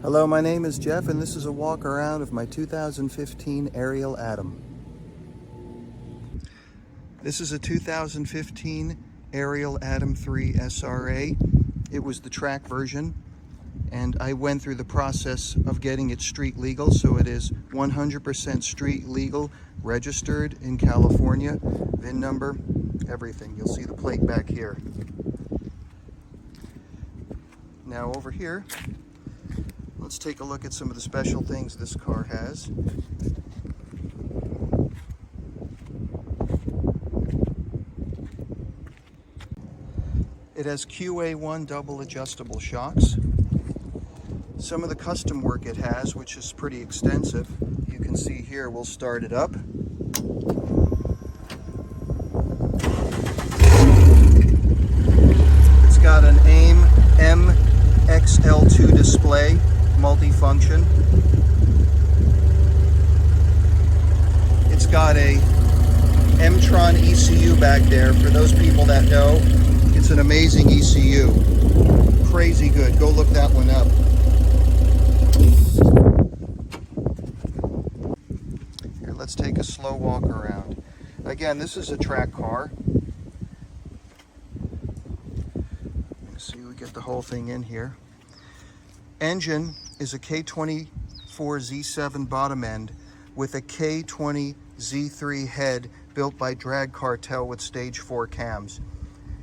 Hello, my name is Jeff and this is a walk around of my 2015 Ariel Atom. This is a 2015 Ariel Atom 3 SRA. It was the track version and I went through the process of getting it street legal, so it is 100% street legal, registered in California, VIN number, everything. You'll see the plate back here. Now over here, let's take a look at some of the special things this car has. It has QA1 double adjustable shocks. Some of the custom work it has, which is pretty extensive, you can see here. We'll start it up. It's got an AEM MXL2 display, multifunction. It's got a Emtron ECU back there. For those people that know, it's an amazing ECU. Crazy good. Go look that one up. Here, let's take a slow walk around. Again, this is a track car. Let's see, we get the whole thing in here. Engine is a K20 Z7 bottom end with a K20 Z3 head built by Drag Cartel with stage 4 cams.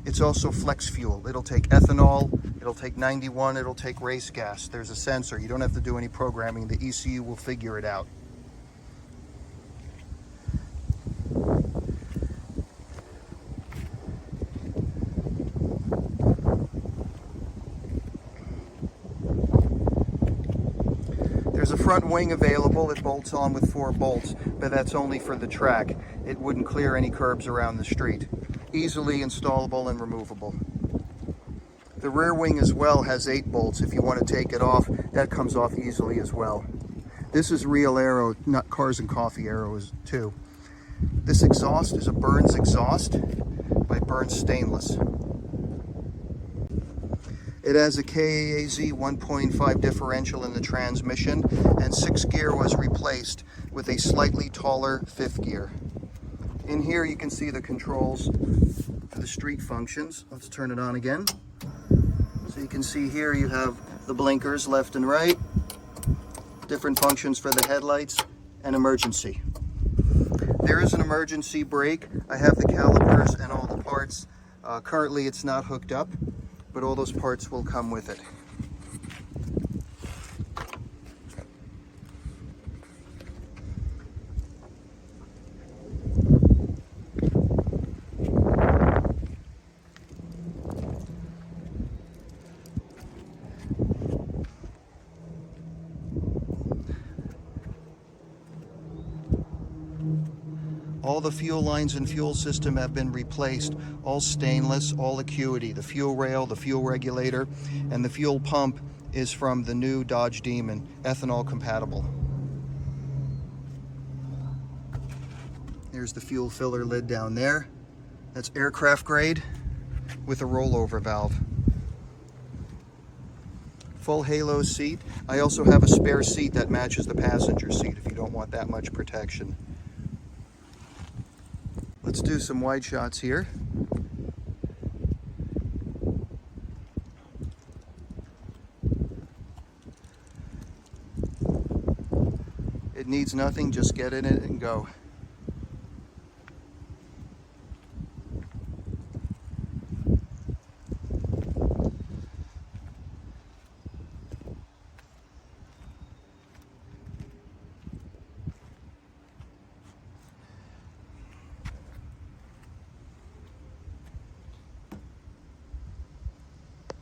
It's also flex fuel. It'll take ethanol, it'll take 91, it'll take race gas. There's a sensor. You don't have to do any programming. The ECU will figure it out. There's a front wing available. It bolts on with 4 bolts, but that's only for the track. It wouldn't clear any curbs around the street. Easily installable and removable. The rear wing as well has 8 bolts. If you want to take it off, that comes off easily as well. This is real aero, not Cars and Coffee aero too. This exhaust is a Burns exhaust by Burns Stainless. It has a Kaaz 1.5 differential in the transmission, and 6th gear was replaced with a slightly taller 5th gear. In here you can see the controls for the street functions. Let's turn it on again. So you can see here you have the blinkers left and right, different functions for the headlights, and emergency. There is an emergency brake. I have the calipers and all the parts. Currently it's not hooked up, but all those parts will come with it. All the fuel lines and fuel system have been replaced, all stainless, all Acuity. The fuel rail, the fuel regulator, and the fuel pump is from the new Dodge Demon, ethanol compatible. There's the fuel filler lid down there. That's aircraft grade with a rollover valve. Full halo seat. I also have a spare seat that matches the passenger seat if you don't want that much protection. Let's do some wide shots here. It needs nothing, just get in it and go.